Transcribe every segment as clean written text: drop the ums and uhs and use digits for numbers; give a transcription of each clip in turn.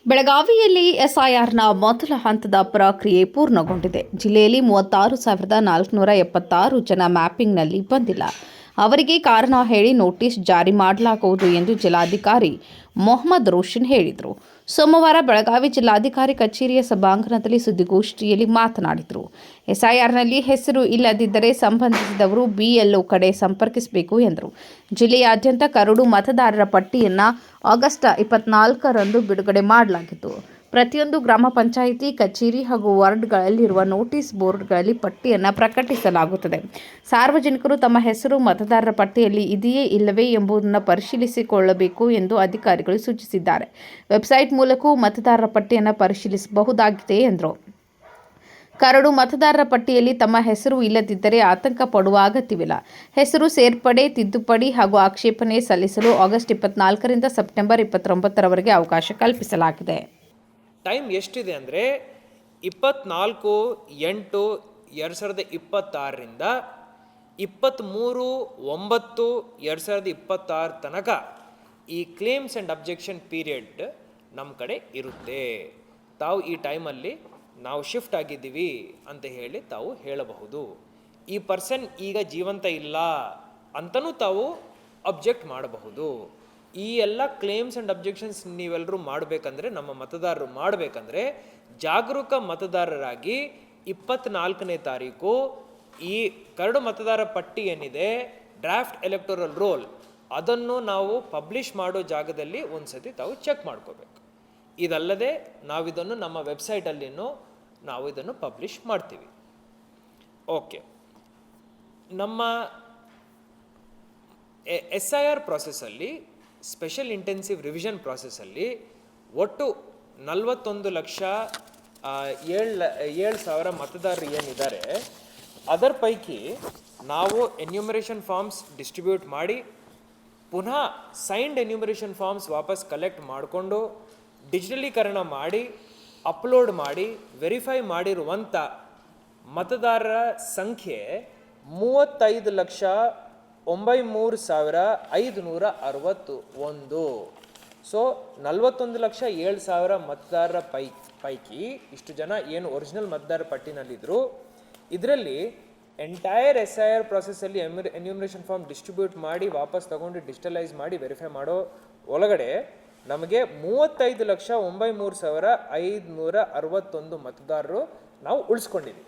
ಬೆಳಗಾವಿಯಲ್ಲಿ ಎಸ್ಐಆರ್ನ ಮೊದಲ ಹಂತದ ಪ್ರಕ್ರಿಯೆ ಪೂರ್ಣಗೊಂಡಿದೆ. ಜಿಲ್ಲೆಯಲ್ಲಿ 36,476 ಜನ ಮ್ಯಾಪಿಂಗ್ನಲ್ಲಿ ಬಂದಿಲ್ಲ. ಅವರಿಗೆ ಕಾರಣ ಹೇಳಿ ನೋಟಿಸ್ ಜಾರಿ ಮಾಡಲಾಗುವುದು ಎಂದು ಜಿಲ್ಲಾಧಿಕಾರಿ ಮೊಹಮ್ಮದ್ ರೋಷನ್ ಹೇಳಿದರು. ಸೋಮವಾರ ಬೆಳಗಾವಿ ಜಿಲ್ಲಾಧಿಕಾರಿ ಕಚೇರಿಯ ಸಭಾಂಗಣದಲ್ಲಿ ಸುದ್ದಿಗೋಷ್ಠಿಯಲ್ಲಿ ಮಾತನಾಡಿದರು. ಎಸ್ಐಆರ್ನಲ್ಲಿ ಹೆಸರು ಇಲ್ಲದಿದ್ದರೆ ಸಂಬಂಧಿಸಿದವರು ಬಿಎಲ್ಒ ಕಡೆ ಸಂಪರ್ಕಿಸಬೇಕು ಎಂದರು. ಜಿಲ್ಲೆಯಾದ್ಯಂತ ಕರಡು ಮತದಾರರ ಪಟ್ಟಿಯನ್ನು ಆಗಸ್ಟ್ 24ರಂದು ಬಿಡುಗಡೆ ಮಾಡಲಾಗಿತ್ತು. ಪ್ರತಿಯೊಂದು ಗ್ರಾಮ ಪಂಚಾಯಿತಿ ಕಚೇರಿ ಹಾಗೂ ವಾರ್ಡ್ಗಳಲ್ಲಿರುವ ನೋಟಿಸ್ ಬೋರ್ಡ್ಗಳಲ್ಲಿ ಪಟ್ಟಿಯನ್ನು ಪ್ರಕಟಿಸಲಾಗುತ್ತದೆ. ಸಾರ್ವಜನಿಕರು ತಮ್ಮ ಹೆಸರು ಮತದಾರರ ಪಟ್ಟಿಯಲ್ಲಿ ಇದೆಯೇ ಇಲ್ಲವೇ ಎಂಬುದನ್ನು ಪರಿಶೀಲಿಸಿಕೊಳ್ಳಬೇಕು ಎಂದು ಅಧಿಕಾರಿಗಳು ಸೂಚಿಸಿದ್ದಾರೆ. ವೆಬ್ಸೈಟ್ ಮೂಲಕವೂ ಮತದಾರರ ಪಟ್ಟಿಯನ್ನು ಪರಿಶೀಲಿಸಬಹುದಾಗಿದೆ ಎಂದರು. ಕರಡು ಮತದಾರರ ಪಟ್ಟಿಯಲ್ಲಿ ತಮ್ಮ ಹೆಸರು ಇಲ್ಲದಿದ್ದರೆ ಆತಂಕ ಪಡುವ ಅಗತ್ಯವಿಲ್ಲ. ಹೆಸರು ಸೇರ್ಪಡೆ, ತಿದ್ದುಪಡಿ ಹಾಗೂ ಆಕ್ಷೇಪಣೆ ಸಲ್ಲಿಸಲು ಆಗಸ್ಟ್ 24ರಿಂದ ಸೆಪ್ಟೆಂಬರ್ 29ರವರೆಗೆ ಅವಕಾಶ ಕಲ್ಪಿಸಲಾಗಿದೆ. ಟೈಮ್ ಎಷ್ಟಿದೆ ಅಂದರೆ 24/8/2026ರಿಂದ 23/9/2026 ತನಕ ಈ ಕ್ಲೇಮ್ಸ್ ಆ್ಯಂಡ್ ಅಬ್ಜೆಕ್ಷನ್ ಪೀರಿಯಡ್ ನಮ್ಮ ಕಡೆ ಇರುತ್ತೆ. ತಾವು ಈ ಟೈಮಲ್ಲಿ ನಾವು ಶಿಫ್ಟ್ ಆಗಿದ್ದೀವಿ ಅಂತ ಹೇಳಿ ತಾವು ಹೇಳಬಹುದು. ಈ ಪರ್ಸನ್ ಈಗ ಜೀವಂತ ಇಲ್ಲ ಅಂತಲೂ ತಾವು ಅಬ್ಜೆಕ್ಟ್ ಮಾಡಬಹುದು. ಈ ಎಲ್ಲ ಕ್ಲೇಮ್ಸ್ ಆ್ಯಂಡ್ ಅಬ್ಜೆಕ್ಷನ್ಸ್ ನೀವೆಲ್ಲರೂ ಮಾಡಬೇಕಂದ್ರೆ, ನಮ್ಮ ಮತದಾರರು ಮಾಡಬೇಕಂದ್ರೆ, ಜಾಗರೂಕ ಮತದಾರರಾಗಿ 24ನೇ ತಾರೀಕು ಈ ಕರಡು ಮತದಾರ ಪಟ್ಟಿ ಏನಿದೆ, ಡ್ರಾಫ್ಟ್ ಎಲೆಕ್ಟೋರಲ್ ರೋಲ್, ಅದನ್ನು ನಾವು ಪಬ್ಲಿಷ್ ಮಾಡೋ ಜಾಗದಲ್ಲಿ ಒಂದು ಸತಿ ತಾವು ಚೆಕ್ ಮಾಡ್ಕೋಬೇಕು. ಇದಲ್ಲದೆ ನಾವಿದನ್ನು ನಮ್ಮ ವೆಬ್ಸೈಟಲ್ಲಿನೂ ನಾವು ಇದನ್ನು ಪಬ್ಲಿಷ್ ಮಾಡ್ತೀವಿ. ಓಕೆ, ನಮ್ಮ SIR ಪ್ರಾಸೆಸ್ಸಲ್ಲಿ, ಸ್ಪೆಷಲ್ ಇಂಟೆನ್ಸಿವ್ ರಿವಿಷನ್ ಪ್ರಾಸೆಸ್ಸಲ್ಲಿ ಒಟ್ಟು 41,07,000 ಮತದಾರರು ಏನಿದ್ದಾರೆ, ಅದರ ಪೈಕಿ ನಾವು ಎನ್ಯೂಮರೇಷನ್ ಫಾರ್ಮ್ಸ್ ಡಿಸ್ಟ್ರಿಬ್ಯೂಟ್ ಮಾಡಿ ಪುನಃ ಸೈನ್ಡ್ ಎನ್ಯೂಮರೇಷನ್ ಫಾರ್ಮ್ಸ್ ವಾಪಸ್ ಕಲೆಕ್ಟ್ ಮಾಡಿಕೊಂಡು ಡಿಜಿಟಲೀಕರಣ ಮಾಡಿ ಅಪ್ಲೋಡ್ ಮಾಡಿ ವೆರಿಫೈ ಮಾಡಿರುವಂಥ ಮತದಾರರ ಸಂಖ್ಯೆ 35,93,561. ಸೊ 41,07,000 ಮತದಾರರ ಪೈಕಿ ಇಷ್ಟು ಜನ ಏನು ಒರಿಜಿನಲ್ ಮತದಾರರ ಪಟ್ಟಿನಲ್ಲಿದ್ದರು. ಇದರಲ್ಲಿ ಎಂಟೈರ್ SIR ಪ್ರಾಸೆಸ್ಸಲ್ಲಿ ಎನ್ಯೂಮರೇಷನ್ ಫಾರ್ಮ್ ಡಿಸ್ಟ್ರಿಬ್ಯೂಟ್ ಮಾಡಿ ವಾಪಸ್ ತಗೊಂಡು ಡಿಜಿಟಲೈಸ್ ಮಾಡಿ ವೆರಿಫೈ ಮಾಡೋ ಒಳಗಡೆ ನಮಗೆ 35,93,561 ಮತದಾರರು ನಾವು ಉಳಿಸ್ಕೊಂಡಿದ್ದೀವಿ.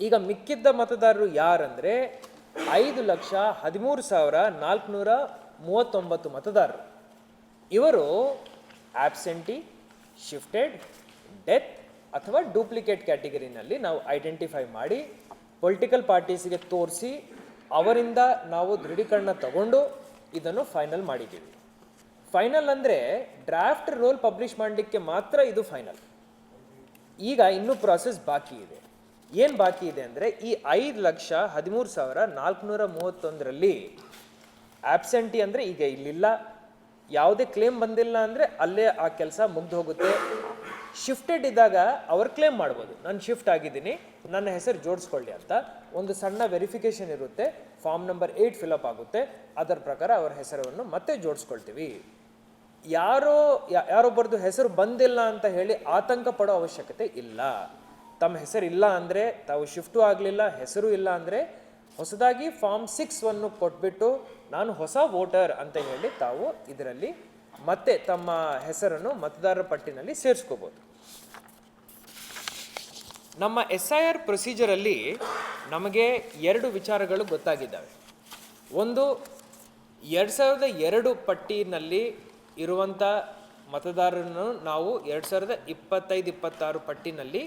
ಈಗ ಮಿಕ್ಕಿದ್ದ ಮತದಾರರು ಯಾರಂದರೆ 5,13,439 ಮತದಾರರು. ಇವರು ಆಬ್ಸೆಂಟಿ, ಶಿಫ್ಟೆಡ್, ಡೆತ್ ಅಥವಾ ಡೂಪ್ಲಿಕೇಟ್ ಕ್ಯಾಟಗರಿನಲ್ಲಿ ನಾವು ಐಡೆಂಟಿಫೈ ಮಾಡಿ ಪೊಲಿಟಿಕಲ್ ಪಾರ್ಟೀಸಿಗೆ ತೋರಿಸಿ ಅವರಿಂದ ನಾವು ದೃಢೀಕರಣ ತಗೊಂಡು ಇದನ್ನು ಫೈನಲ್ ಮಾಡಿದ್ದೀವಿ. ಫೈನಲ್ ಅಂದರೆ ಡ್ರಾಫ್ಟ್ ರೋಲ್ ಪಬ್ಲಿಷ್ ಮಾಡಲಿಕ್ಕೆ ಮಾತ್ರ ಇದು ಫೈನಲ್. ಈಗ ಇನ್ನೂ ಪ್ರಾಸೆಸ್ ಬಾಕಿ ಇದೆ. ಏನು ಬಾಕಿ ಇದೆ ಅಂದರೆ, ಈ 5,13,431ರಲ್ಲಿ ಆಬ್ಸೆಂಟಿ ಅಂದರೆ ಈಗ ಇಲ್ಲಿಲ್ಲ, ಯಾವುದೇ ಕ್ಲೇಮ್ ಬಂದಿಲ್ಲ ಅಂದರೆ ಅಲ್ಲೇ ಆ ಕೆಲಸ ಮುಗ್ದು ಹೋಗುತ್ತೆ. ಶಿಫ್ಟೆಡ್ ಇದ್ದಾಗ ಅವ್ರು ಕ್ಲೇಮ್ ಮಾಡ್ಬೋದು, ನಾನು ಶಿಫ್ಟ್ ಆಗಿದ್ದೀನಿ, ನನ್ನ ಹೆಸರು ಜೋಡಿಸ್ಕೊಳ್ಳಿ ಅಂತ. ಒಂದು ಸಣ್ಣ ವೆರಿಫಿಕೇಷನ್ ಇರುತ್ತೆ, ಫಾರ್ಮ್ ನಂಬರ್ 8 ಫಿಲಪ್ ಆಗುತ್ತೆ, ಅದರ ಪ್ರಕಾರ ಅವರ ಹೆಸರನ್ನು ಮತ್ತೆ ಜೋಡಿಸ್ಕೊಳ್ತೀವಿ. ಯಾರೊಬ್ಬರದು ಹೆಸರು ಬಂದಿಲ್ಲ ಅಂತ ಹೇಳಿ ಆತಂಕ ಪಡೋ ಅವಶ್ಯಕತೆ ಇಲ್ಲ. ತಮ್ಮ ಹೆಸರು ಇಲ್ಲ ಅಂದರೆ, ತಾವು ಶಿಫ್ಟು ಆಗಲಿಲ್ಲ, ಹೆಸರು ಇಲ್ಲ ಅಂದರೆ ಹೊಸದಾಗಿ ಫಾರ್ಮ್ 6 ಕೊಟ್ಬಿಟ್ಟು ನಾನು ಹೊಸ ವೋಟರ್ ಅಂತ ಹೇಳಿ ತಾವು ಇದರಲ್ಲಿ ಮತ್ತೆ ತಮ್ಮ ಹೆಸರನ್ನು ಮತದಾರರ ಪಟ್ಟಿನಲ್ಲಿ ಸೇರಿಸ್ಕೋಬೋದು. ನಮ್ಮ SIR ಪ್ರೊಸೀಜರಲ್ಲಿ ನಮಗೆ 2 ವಿಚಾರಗಳು ಗೊತ್ತಾಗಿದ್ದಾವೆ. ಒಂದು, 2002 ಪಟ್ಟಿನಲ್ಲಿ ಇರುವಂಥ ಮತದಾರರನ್ನು ನಾವು 2025-26 ಪಟ್ಟಿನಲ್ಲಿ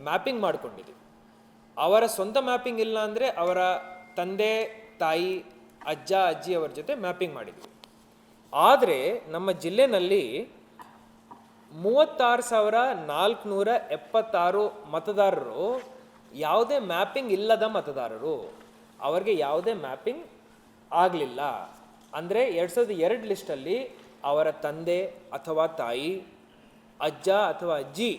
ಮ್ಯಾಪಿಂಗ್ ಮಾಡಿಕೊಂಡಿದ್ದೀವಿ. ಅವರ ಸ್ವಂತ ಮ್ಯಾಪಿಂಗ್ ಇಲ್ಲ ಅಂದರೆ ಅವರ ತಂದೆ ತಾಯಿ ಅಜ್ಜ ಅಜ್ಜಿ ಅವರ ಜೊತೆ ಮ್ಯಾಪಿಂಗ್ ಮಾಡಿದ್ವಿ. ಆದರೆ ನಮ್ಮ ಜಿಲ್ಲೆನಲ್ಲಿ 36,476 ಮತದಾರರು ಯಾವುದೇ ಮ್ಯಾಪಿಂಗ್ ಇಲ್ಲದ ಮತದಾರರು. ಅವರಿಗೆ ಯಾವುದೇ ಮ್ಯಾಪಿಂಗ್ ಆಗಲಿಲ್ಲ. ಅಂದರೆ 2002 ಲಿಸ್ಟಲ್ಲಿ ಅವರ ತಂದೆ ಅಥವಾ ತಾಯಿ, ಅಜ್ಜ ಅಥವಾ ಅಜ್ಜಿ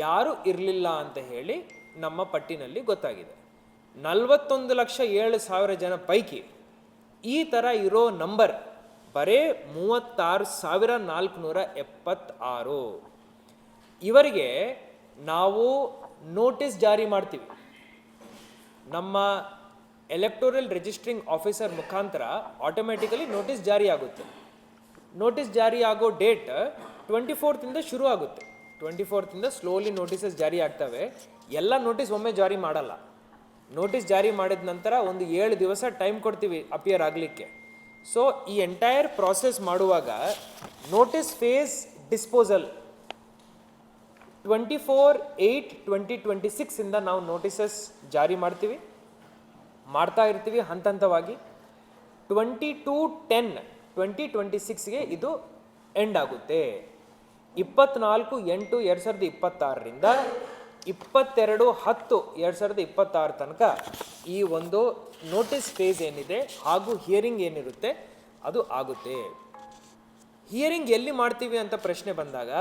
ಯಾರೂ ಇರಲಿಲ್ಲ ಅಂತ ಹೇಳಿ ನಮ್ಮ ಪಟ್ಟಿನಲ್ಲಿ ಗೊತ್ತಾಗಿದೆ. 41,07,000 ಜನ ಪೈಕಿ ಈ ಥರ ಇರೋ ನಂಬರ್ ಬರೇ 36,476. ಇವರಿಗೆ ನಾವು ನೋಟಿಸ್ ಜಾರಿ ಮಾಡ್ತೀವಿ. ನಮ್ಮ ಎಲೆಕ್ಟೋರಲ್ ರಿಜಿಸ್ಟ್ರಿಂಗ್ ಆಫೀಸರ್ ಮುಖಾಂತರ ಆಟೋಮೆಟಿಕಲಿ ನೋಟಿಸ್ ಜಾರಿ ಆಗುತ್ತೆ. ನೋಟಿಸ್ ಜಾರಿ ಆಗೋ ಡೇಟ್ 24th ಶುರು ಆಗುತ್ತೆ. 24th ಸ್ಲೋಲಿ ನೋಟಿಸಸ್ ಜಾರಿ ಆಗ್ತವೆ. ಎಲ್ಲ ನೋಟಿಸ್ ಒಮ್ಮೆ ಜಾರಿ ಮಾಡಲ್ಲ. ನೋಟಿಸ್ ಜಾರಿ ಮಾಡಿದ ನಂತರ ಒಂದು 7 ದಿವಸ ಟೈಮ್ ಕೊಡ್ತೀವಿ ಅಪಿಯರ್ ಆಗಲಿಕ್ಕೆ. ಸೊ ಈ ಎಂಟೈರ್ ಪ್ರಾಸೆಸ್ ಮಾಡುವಾಗ ನೋಟಿಸ್ ಫೇಸ್ ಡಿಸ್ಪೋಸಲ್ 24/8/2026 ಇಂದ ನಾವು ನೋಟಿಸಸ್ ಜಾರಿ ಮಾಡ್ತಾ ಇರ್ತೀವಿ ಹಂತ ಹಂತವಾಗಿ. 22/10/2026ಗೆ ಇದು ಎಂಡ್ ಆಗುತ್ತೆ. 24/8/2026ರಿಂದ 22/10/2026 ತನಕ ಈ ಒಂದು ನೋಟಿಸ್ ಫೇಸ್ ಏನಿದೆ ಹಾಗೂ ಹಿಯರಿಂಗ್ ಏನಿರುತ್ತೆ ಅದು ಆಗುತ್ತೆ. ಹಿಯರಿಂಗ್ ಎಲ್ಲಿ ಮಾಡ್ತೀವಿ ಅಂತ ಪ್ರಶ್ನೆ ಬಂದಾಗ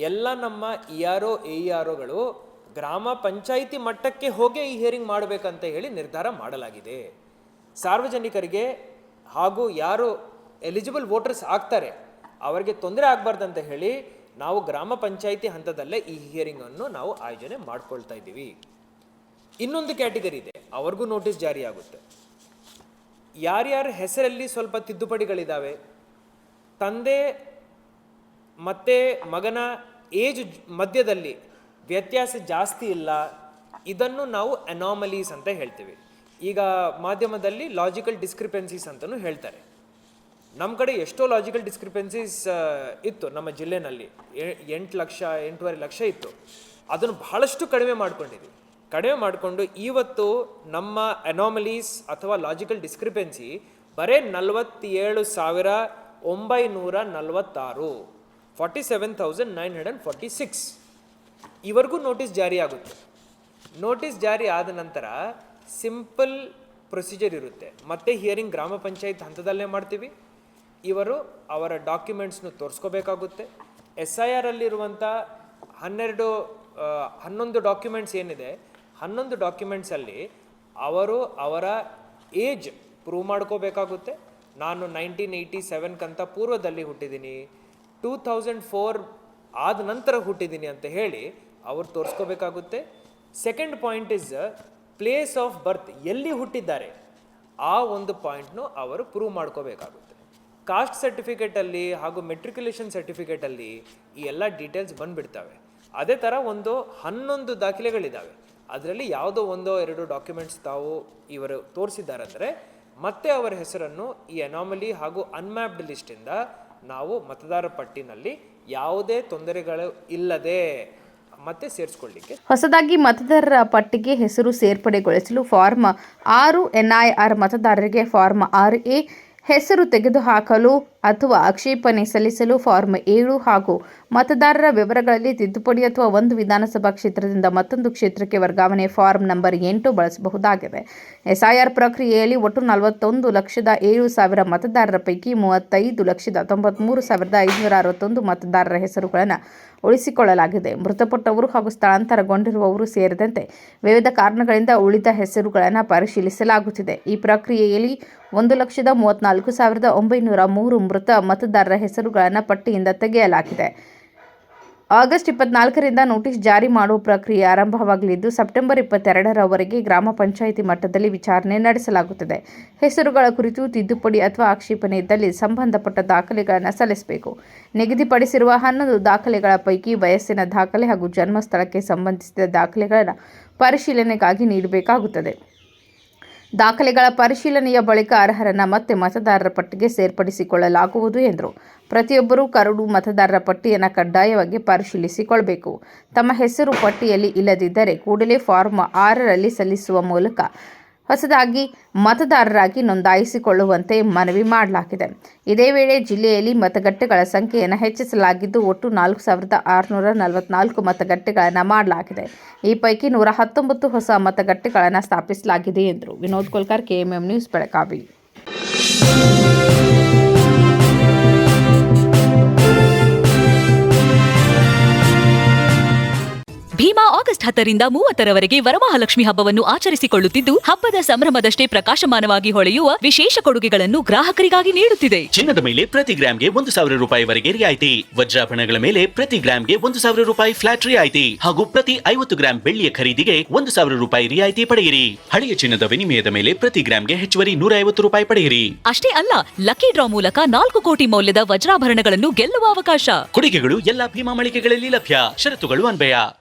ಎಲ್ಲ ನಮ್ಮ ERO AEROಗಳು ಗ್ರಾಮ ಪಂಚಾಯಿತಿ ಮಟ್ಟಕ್ಕೆ ಹೋಗಿ ಈ ಹಿಯರಿಂಗ್ ಮಾಡಬೇಕಂತ ಹೇಳಿ ನಿರ್ಧಾರ ಮಾಡಲಾಗಿದೆ. ಸಾರ್ವಜನಿಕರಿಗೆ ಹಾಗೂ ಯಾರು ಎಲಿಜಿಬಲ್ ವೋಟರ್ಸ್ ಆಗ್ತಾರೆ ಅವರಿಗೆ ತೊಂದರೆ ಆಗಬಾರ್ದಂತ ಹೇಳಿ ನಾವು ಗ್ರಾಮ ಪಂಚಾಯಿತಿ ಹಂತದಲ್ಲೇ ಈ ಹಿಯರಿಂಗನ್ನು ನಾವು ಆಯೋಜನೆ ಮಾಡ್ಕೊಳ್ತಾ ಇದ್ದೀವಿ. ಇನ್ನೊಂದು ಕ್ಯಾಟಗರಿ ಇದೆ, ಅವ್ರಿಗೂ ನೋಟಿಸ್ ಜಾರಿ ಆಗುತ್ತೆ. ಯಾರ್ಯಾರ ಹೆಸರಲ್ಲಿ ಸ್ವಲ್ಪ ತಿದ್ದುಪಡಿಗಳಿದ್ದಾವೆ, ತಂದೆ ಮತ್ತು ಮಗನ ಏಜ್ ಮಧ್ಯದಲ್ಲಿ ವ್ಯತ್ಯಾಸ ಜಾಸ್ತಿ ಇಲ್ಲ, ಇದನ್ನು ನಾವು ಅನಾಮಲೀಸ್ ಅಂತ ಹೇಳ್ತೀವಿ. ಈಗ ಮಾಧ್ಯಮದಲ್ಲಿ ಲಾಜಿಕಲ್ ಡಿಸ್ಕ್ರಿಪೆನ್ಸೀಸ್ ಅಂತಲೂ ಹೇಳ್ತಾರೆ. ನಮ್ಮ ಕಡೆ ಎಷ್ಟೋ ಲಾಜಿಕಲ್ ಡಿಸ್ಕ್ರಿಪೆನ್ಸೀಸ್ ಇತ್ತು ನಮ್ಮ ಜಿಲ್ಲೆನಲ್ಲಿ. 8 ಲಕ್ಷ 8.5 ಲಕ್ಷ ಇತ್ತು. ಅದನ್ನು ಬಹಳಷ್ಟು ಕಡಿಮೆ ಮಾಡಿಕೊಂಡು ಇವತ್ತು ನಮ್ಮ ಅನಾಮಲೀಸ್ ಅಥವಾ ಲಾಜಿಕಲ್ ಡಿಸ್ಕ್ರಿಪೆನ್ಸಿ ಬರೇ 47,946, 47,946 ಇವರೆಗೂ ನೋಟಿಸ್ ಜಾರಿ ಆಗುತ್ತೆ. ನೋಟಿಸ್ ಜಾರಿ ಆದ ನಂತರ ಸಿಂಪಲ್ ಪ್ರೊಸೀಜರ್ ಇರುತ್ತೆ. ಮತ್ತೆ ಹಿಯರಿಂಗ್ ಗ್ರಾಮ ಪಂಚಾಯತ್ ಹಂತದಲ್ಲೇ ಮಾಡ್ತೀವಿ. ಇವರು ಅವರ ಡಾಕ್ಯುಮೆಂಟ್ಸ್ನು ತೋರಿಸ್ಕೋಬೇಕಾಗುತ್ತೆ. SIR ಅಲ್ಲಿರುವಂಥ 11 ಡಾಕ್ಯುಮೆಂಟ್ಸ್ ಏನಿದೆ, 11 ಡಾಕ್ಯುಮೆಂಟ್ಸಲ್ಲಿ ಅವರು ಅವರ ಏಜ್ ಪ್ರೂವ್ ಮಾಡ್ಕೋಬೇಕಾಗುತ್ತೆ. ನಾನು 1987 ಪೂರ್ವದಲ್ಲಿ ಹುಟ್ಟಿದ್ದೀನಿ, 2004 ಆದ ನಂತರ ಹುಟ್ಟಿದ್ದೀನಿ ಅಂತ ಹೇಳಿ ಅವರು ತೋರಿಸ್ಕೋಬೇಕಾಗುತ್ತೆ. Second point is place of birth, ಎಲ್ಲಿ ಹುಟ್ಟಿದ್ದಾರೆ ಆ ಒಂದು ಪಾಯಿಂಟ್ನು ಅವರು ಪ್ರೂವ್ ಮಾಡ್ಕೋಬೇಕಾಗುತ್ತೆ. ಕಾಸ್ಟ್ ಸರ್ಟಿಫಿಕೇಟಲ್ಲಿ ಹಾಗೂ ಮೆಟ್ರಿಕ್ಯುಲೇಷನ್ ಸರ್ಟಿಫಿಕೇಟಲ್ಲಿ ಈ ಎಲ್ಲ ಡೀಟೇಲ್ಸ್ ಬಂದುಬಿಡ್ತವೆ. ಅದೇ ಥರ ಒಂದು 11 ದಾಖಲೆಗಳಿದ್ದಾವೆ. ಅದರಲ್ಲಿ ಯಾವುದೋ 1-2 ಡಾಕ್ಯುಮೆಂಟ್ಸ್ ತಾವು ಇವರು ತೋರಿಸಿದ್ದಾರಂದರೆ ಮತ್ತೆ ಅವರ ಹೆಸರನ್ನು ಈ ಅನಾಮಲಿ ಹಾಗೂ ಅನ್ಮ್ಯಾಪ್ಡ್ ಲಿಸ್ಟಿಂದ ನಾವು ಮತದಾರ ಪಟ್ಟಿನಲ್ಲಿ ಯಾವುದೇ ತೊಂದರೆಗಳು ಇಲ್ಲದೆ ಮತ್ತೆ ಸೇರಿಸ್ಕೊಳ್ಳಿಕ್ಕೆ. ಹೊಸದಾಗಿ ಮತದಾರರ ಪಟ್ಟಿಗೆ ಹೆಸರು ಸೇರ್ಪಡೆಗೊಳಿಸಲು ಫಾರ್ಮ್ 6 NIR ಮತದಾರರಿಗೆ ಫಾರ್ಮ್ 6A ಹೆಸರು ತೆಗೆದುಹಾಕಲು ಅಥವಾ ಆಕ್ಷೇಪಣೆ ಸಲ್ಲಿಸಲು ಫಾರ್ಮ್ 7 ಹಾಗೂ ಮತದಾರರ ವಿವರಗಳಲ್ಲಿ ತಿದ್ದುಪಡಿ ಅಥವಾ ಒಂದು ವಿಧಾನಸಭಾ ಕ್ಷೇತ್ರದಿಂದ ಮತ್ತೊಂದು ಕ್ಷೇತ್ರಕ್ಕೆ ವರ್ಗಾವಣೆ ಫಾರ್ಮ್ ನಂಬರ್ 8 ಬಳಸಬಹುದಾಗಿದೆ. SIR ಪ್ರಕ್ರಿಯೆಯಲ್ಲಿ ಒಟ್ಟು 41,07,000 ಮತದಾರರ ಪೈಕಿ 35,93,561 ಮತದಾರರ ಹೆಸರುಗಳನ್ನು ಉಳಿಸಿಕೊಳ್ಳಲಾಗಿದೆ. ಮೃತಪಟ್ಟವರು ಹಾಗೂ ಸ್ಥಳಾಂತರಗೊಂಡಿರುವವರು ಸೇರಿದಂತೆ ವಿವಿಧ ಕಾರಣಗಳಿಂದ ಉಳಿದ ಹೆಸರುಗಳನ್ನು ಪರಿಶೀಲಿಸಲಾಗುತ್ತಿದೆ. ಈ ಪ್ರಕ್ರಿಯೆಯಲ್ಲಿ 1,34,903 ಮೃತ ಮತದಾರರ ಹೆಸರುಗಳನ್ನು ಪಟ್ಟಿಯಿಂದ ತೆಗೆಯಲಾಗಿದೆ. ಆಗಸ್ಟ್ 24ರಿಂದ ನೋಟಿಸ್ ಜಾರಿ ಮಾಡುವ ಪ್ರಕ್ರಿಯೆ ಆರಂಭವಾಗಲಿದ್ದು ಸೆಪ್ಟೆಂಬರ್ 22ರವರೆಗೆ ಗ್ರಾಮ ಪಂಚಾಯಿತಿ ಮಟ್ಟದಲ್ಲಿ ವಿಚಾರಣೆ ನಡೆಸಲಾಗುತ್ತದೆ. ಹೆಸರುಗಳ ಕುರಿತು ತಿದ್ದುಪಡಿ ಅಥವಾ ಆಕ್ಷೇಪಣೆ ಇದ್ದಲ್ಲಿ ಸಂಬಂಧಪಟ್ಟ ದಾಖಲೆಗಳನ್ನು ಸಲ್ಲಿಸಬೇಕು. ನಿಗದಿಪಡಿಸಿರುವ 11 ದಾಖಲೆಗಳ ಪೈಕಿ ವಯಸ್ಸಿನ ದಾಖಲೆ ಹಾಗೂ ಜನ್ಮ ಸ್ಥಳಕ್ಕೆ ಸಂಬಂಧಿಸಿದ ದಾಖಲೆಗಳನ್ನು ಪರಿಶೀಲನೆಗಾಗಿ ನೀಡಬೇಕಾಗುತ್ತದೆ. ದಾಖಲೆಗಳ ಪರಿಶೀಲನೆಯ ಬಳಿಕ ಅರ್ಹರನ್ನು ಮತ್ತೆ ಮತದಾರರ ಪಟ್ಟಿಗೆ ಸೇರ್ಪಡಿಸಿಕೊಳ್ಳಲಾಗುವುದು ಎಂದರು. ಪ್ರತಿಯೊಬ್ಬರೂ ಕರಡು ಮತದಾರರ ಪಟ್ಟಿಯನ್ನು ಕಡ್ಡಾಯವಾಗಿ ಪರಿಶೀಲಿಸಿಕೊಳ್ಳಬೇಕು. ತಮ್ಮ ಹೆಸರು ಪಟ್ಟಿಯಲ್ಲಿ ಇಲ್ಲದಿದ್ದರೆ ಕೂಡಲೇ ಫಾರ್ಮ್ 6ರಲ್ಲಿ ಸಲ್ಲಿಸುವ ಮೂಲಕ ಹೊಸದಾಗಿ ಮತದಾರರಾಗಿ ನೋಂದಾಯಿಸಿಕೊಳ್ಳುವಂತೆ ಮನವಿ ಮಾಡಲಾಗಿದೆ. ಇದೇ ವೇಳೆ ಜಿಲ್ಲೆಯಲ್ಲಿ ಮತಗಟ್ಟೆಗಳ ಸಂಖ್ಯೆಯನ್ನು ಹೆಚ್ಚಿಸಲಾಗಿದ್ದು ಒಟ್ಟು 4,644 ಮತಗಟ್ಟೆಗಳನ್ನು ಮಾಡಲಾಗಿದೆ. ಈ ಪೈಕಿ 119 ಹೊಸ ಮತಗಟ್ಟೆಗಳನ್ನು ಸ್ಥಾಪಿಸಲಾಗಿದೆ ಎಂದರು. Vinod Kolkar, KMM news, Belagavi. Bhima August August 10ರಿಂದ 30ರವರೆಗೆ ವರಮಹಾಲಕ್ಷ್ಮಿ ಹಬ್ಬವನ್ನು ಆಚರಿಸಿಕೊಳ್ಳುತ್ತಿದ್ದು, ಹಬ್ಬದ ಸಂಭ್ರಮದಷ್ಟೇ ಪ್ರಕಾಶಮಾನವಾಗಿ ಹೊಳೆಯುವ ವಿಶೇಷ ಕೊಡುಗೆಗಳನ್ನು ಗ್ರಾಹಕರಿಗಾಗಿ ನೀಡುತ್ತಿದೆ. ಚಿನ್ನದ ಮೇಲೆ ಪ್ರತಿ ಗ್ರಾಮ್ಗೆ 1,000 ರೂಪಾಯಿವರೆಗೆ ರಿಯಾಯಿತಿ, ವಜ್ರಾಭರಣಗಳ ಮೇಲೆ ಪ್ರತಿ ಗ್ರಾಮ್ಗೆ 1,000 ರೂಪಾಯಿ ಫ್ಲಾಟ್ ರಿಯಾಯಿತಿ ಹಾಗೂ ಪ್ರತಿ 50 ಗ್ರಾಂ ಬೆಳ್ಳಿಯ ಖರೀದಿಗೆ 1,000 ರೂಪಾಯಿ ರಿಯಾಯಿತಿ ಪಡೆಯಿರಿ. ಹಳೆಯ ಚಿನ್ನದ ವಿನಿಮಯದ ಮೇಲೆ ಪ್ರತಿ ಗ್ರಾಮ್ಗೆ ಹೆಚ್ಚುವರಿ 150 ರೂಪಾಯಿ ಪಡೆಯಿರಿ. ಅಷ್ಟೇ ಅಲ್ಲ, ಲಕ್ಕಿ ಡ್ರಾ ಮೂಲಕ 4 ಕೋಟಿ ಮೌಲ್ಯದ ವಜ್ರಾಭರಣಗಳನ್ನು ಗೆಲ್ಲುವ ಅವಕಾಶ. ಕೊಡುಗೆಗಳು ಎಲ್ಲ ಭೀಮಾ ಮಳಿಗೆಗಳಲ್ಲಿ ಲಭ್ಯ. ಷರತ್ತುಗಳು ಅನ್ವಯ.